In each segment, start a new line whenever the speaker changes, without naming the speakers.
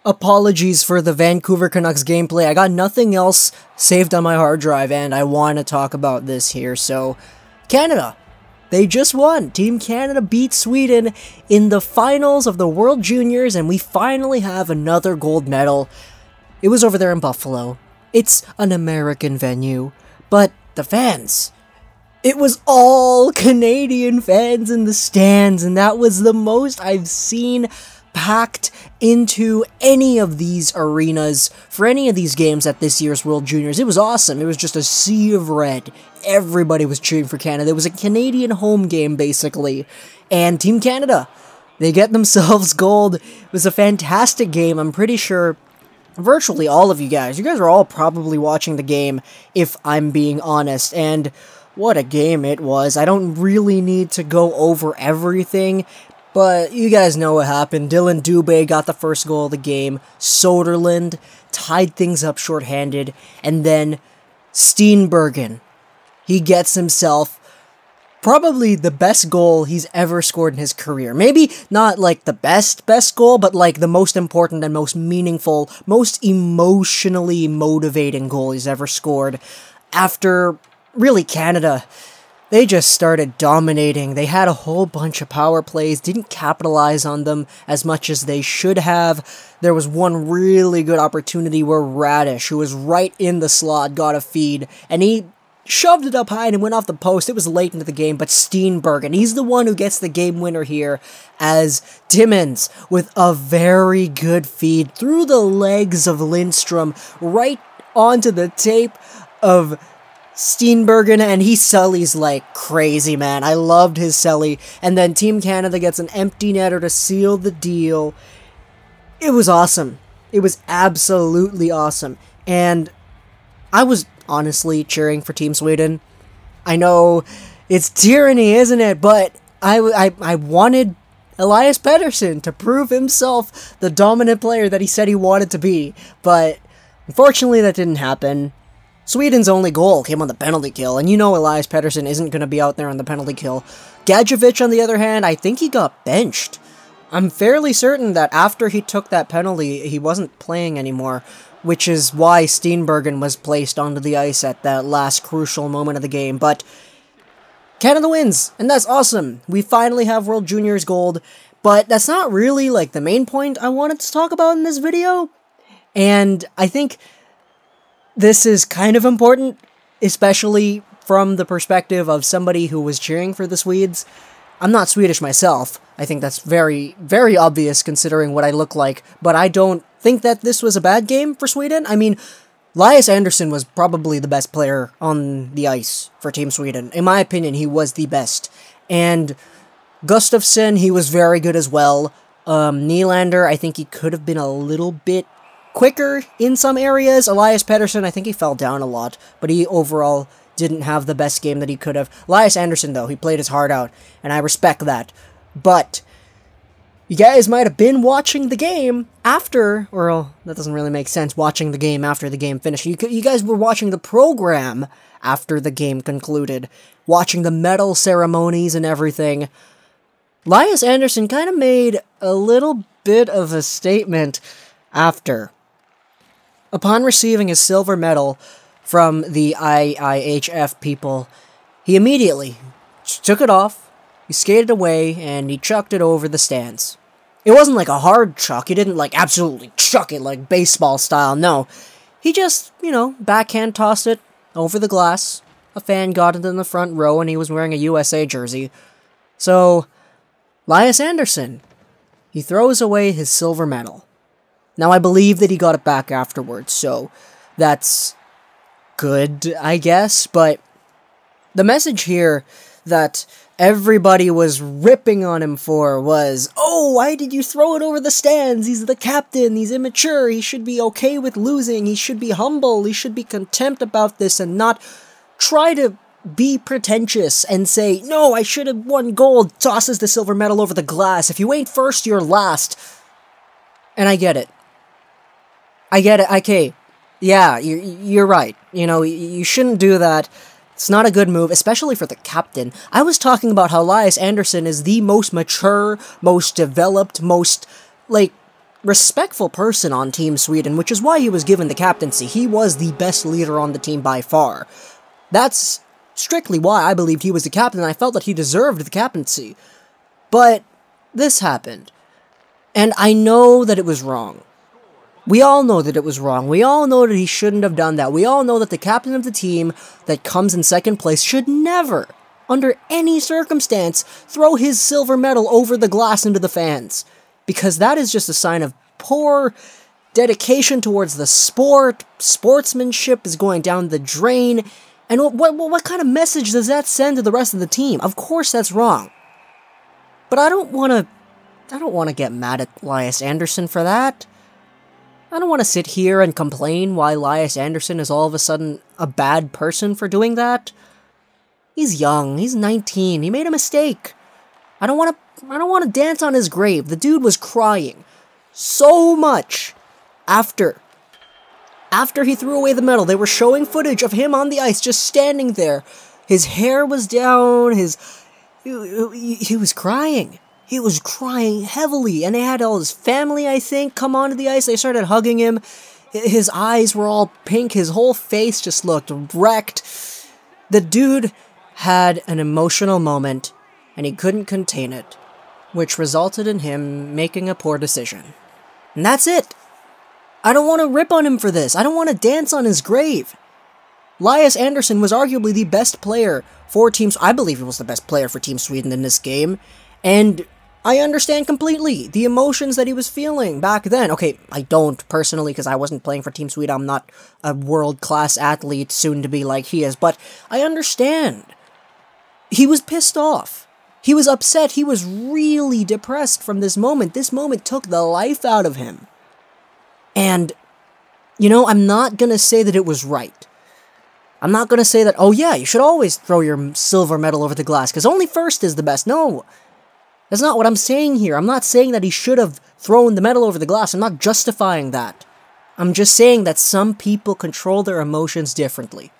apologies for the Vancouver Canucks gameplay. I got nothing else saved on my hard drive, and I want to talk about this here. So, Canada, they just won. Team Canada beat Sweden in the finals of the World Juniors, and we finally have another gold medal. It was over there in Buffalo. It's an American venue, but the fans, it was all Canadian fans in the stands, and that was the most I've seen packed into any of these arenas for any of these games at this year's World Juniors. It was awesome. It was just a sea of red. Everybody was cheering for Canada. It was a Canadian home game, basically. And Team Canada, they get themselves gold. It was a fantastic game. I'm pretty sure virtually all of you guys are all probably watching the game, if I'm being honest. And what a game it was. I don't really need to go over everything, but you guys know what happened. Dylan Dubé got the first goal of the game. Soderlund tied things up shorthanded. And then Steenbergen, he gets himself probably the best goal he's ever scored in his career. Maybe not like the best goal, but like the most important and most meaningful, most emotionally motivating goal he's ever scored. After, really, Canada, they just started dominating. They had a whole bunch of power plays, didn't capitalize on them as much as they should have. There was one really good opportunity where Radish, who was right in the slot, got a feed, and he shoved it up high and it went off the post. It was late into the game, but Steenbergen, he's the one who gets the game winner here, as Timmins, with a very good feed through the legs of Lindstrom, right onto the tape of Steenbergen, and he sullies like crazy, man. I loved his sully. And then Team Canada gets an empty netter to seal the deal. It was awesome. It was absolutely awesome. And I was honestly cheering for Team Sweden. I know it's tyranny, isn't it? But I wanted Elias Pettersson to prove himself the dominant player that he said he wanted to be. But unfortunately, that didn't happen. Sweden's only goal came on the penalty kill, and you know Elias Pettersson isn't going to be out there on the penalty kill. Gadjevich, on the other hand, I think he got benched. I'm fairly certain that after he took that penalty, he wasn't playing anymore, which is why Steenbergen was placed onto the ice at that last crucial moment of the game. But Canada wins, and that's awesome. We finally have World Juniors gold, but that's not really like the main point I wanted to talk about in this video. And I think this is kind of important, especially from the perspective of somebody who was cheering for the Swedes. I'm not Swedish myself. I think that's very, very obvious considering what I look like, but I don't think that this was a bad game for Sweden. I mean, Lias Andersson was probably the best player on the ice for Team Sweden. In my opinion, he was the best. And Gustafsson, he was very good as well. Nylander, I think he could have been a little bit quicker in some areas. Elias Pettersson, I think he fell down a lot, but he overall didn't have the best game that he could have. Lias Andersson, though, he played his heart out, and I respect that. But you guys might have been watching the game after, or that doesn't really make sense, watching the game after the game finished. You guys were watching the program after the game concluded, watching the medal ceremonies and everything. Lias Andersson kind of made a little bit of a statement after. Upon receiving his silver medal from the IIHF people, he immediately took it off, he skated away, and he chucked it over the stands. It wasn't like a hard chuck, he didn't like absolutely chuck it like baseball style, no. He just, backhand tossed it over the glass. A fan got it in the front row and he was wearing a USA jersey. So, Lias Andersson, he throws away his silver medal. Now, I believe that he got it back afterwards, so that's good, I guess, but the message here that everybody was ripping on him for was, oh, why did you throw it over the stands? He's the captain, he's immature, he should be okay with losing, he should be humble, he should be contempt about this and not try to be pretentious and say, no, I should have won gold, tosses the silver medal over the glass. If you ain't first, you're last. And I get it. Okay. Yeah, you're right. You shouldn't do that. It's not a good move, especially for the captain. I was talking about how Lias Andersson is the most mature, most developed, most, respectful person on Team Sweden, which is why he was given the captaincy. He was the best leader on the team by far. That's strictly why I believed he was the captain, and I felt that he deserved the captaincy. But this happened, and I know that it was wrong. We all know that it was wrong. We all know that he shouldn't have done that. We all know that the captain of the team that comes in second place should never, under any circumstance, throw his silver medal over the glass into the fans. Because that is just a sign of poor dedication towards the sport. Sportsmanship is going down the drain. And what kind of message does that send to the rest of the team? Of course that's wrong. But I don't want to get mad at Lias Andersson for that. I don't want to sit here and complain why Lias Andersson is all of a sudden a bad person for doing that. He's young, he's 19, he made a mistake. I don't want to dance on his grave. The dude was crying so much after he threw away the medal. They were showing footage of him on the ice just standing there. His hair was down, he was crying. He was crying heavily, and they had all his family, I think, come onto the ice. They started hugging him. His eyes were all pink. His whole face just looked wrecked. The dude had an emotional moment, and he couldn't contain it, which resulted in him making a poor decision. And that's it. I don't want to rip on him for this. I don't want to dance on his grave. Lias Andersson was arguably the best player for Team Sweden. I believe he was the best player for Team Sweden in this game, and I understand completely the emotions that he was feeling back then. Okay, I don't personally, because I wasn't playing for Team Sweden. I'm not a world-class athlete soon to be like he is, but I understand. He was pissed off. He was upset. He was really depressed from this moment. This moment took the life out of him. And, you know, I'm not going to say that it was right. I'm not going to say that, oh yeah, you should always throw your silver medal over the glass, because only first is the best. No. That's not what I'm saying here. I'm not saying that he should have thrown the medal over the glass. I'm not justifying that. I'm just saying that some people control their emotions differently.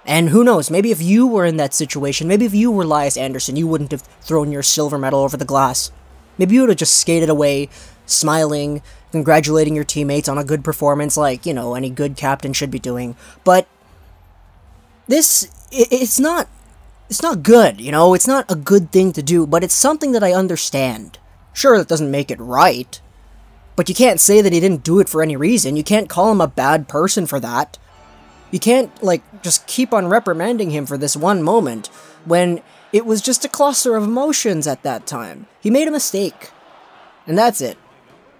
And who knows, maybe if you were in that situation, maybe if you were Lias Andersson, you wouldn't have thrown your silver medal over the glass. Maybe you would have just skated away, smiling, congratulating your teammates on a good performance like, you know, any good captain should be doing. But it's not good, you know, it's not a good thing to do, but it's something that I understand. Sure, that doesn't make it right, but you can't say that he didn't do it for any reason. You can't call him a bad person for that. You can't, like, just keep on reprimanding him for this one moment, when it was just a cluster of emotions at that time. He made a mistake, and that's it.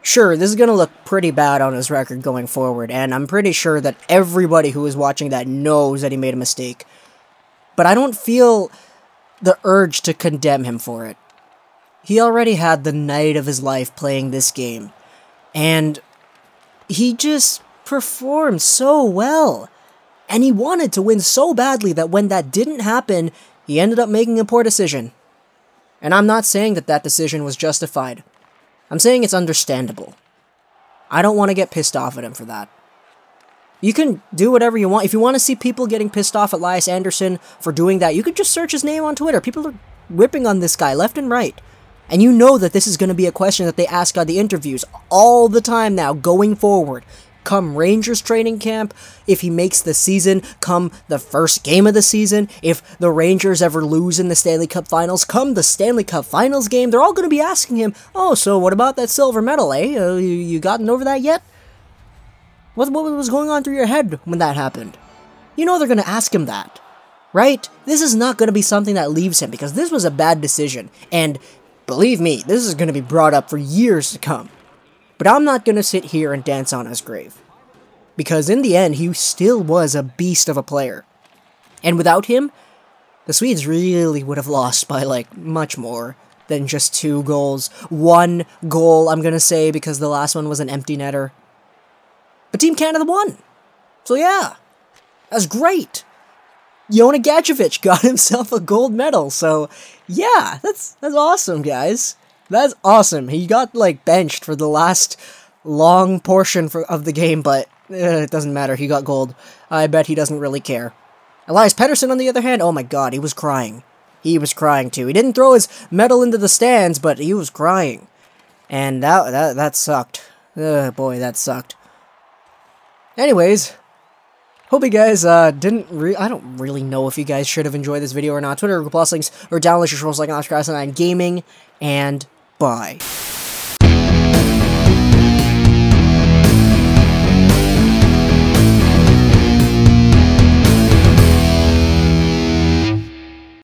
Sure, this is gonna look pretty bad on his record going forward, and I'm pretty sure that everybody who is watching that knows that he made a mistake. But I don't feel the urge to condemn him for it. He already had the night of his life playing this game, and he just performed so well. And he wanted to win so badly that when that didn't happen, he ended up making a poor decision. And I'm not saying that that decision was justified. I'm saying it's understandable. I don't want to get pissed off at him for that. You can do whatever you want. If you want to see people getting pissed off at Lias Andersson for doing that, you could just search his name on Twitter. People are ripping on this guy left and right. And you know that this is going to be a question that they ask on the interviews all the time now, going forward. Come Rangers training camp, if he makes the season, come the first game of the season, if the Rangers ever lose in the Stanley Cup Finals, come the Stanley Cup Finals game, they're all going to be asking him, oh, so what about that silver medal, eh? You gotten over that yet? What was going on through your head when that happened? You know they're going to ask him that, right? This is not going to be something that leaves him, because this was a bad decision, and believe me, this is going to be brought up for years to come. But I'm not going to sit here and dance on his grave. Because in the end, he still was a beast of a player. And without him, the Swedes really would have lost by, like, much more than just 2 goals. 1 goal, I'm going to say, because the last one was an empty netter. But Team Canada won. So yeah, that's great. Yona Gadjevich got himself a gold medal. So yeah, that's awesome, guys. That's awesome. He got, like, benched for the last long portion of the game, but it doesn't matter. He got gold. I bet he doesn't really care. Elias Pettersson, on the other hand, oh my god, he was crying. He was crying, too. He didn't throw his medal into the stands, but he was crying. And that sucked. Ugh, boy, that sucked. Anyways, hope you guys I don't really know if you guys should have enjoyed this video or not. Twitter, Google Plus links, or download your scrolls like on Gaming, and bye.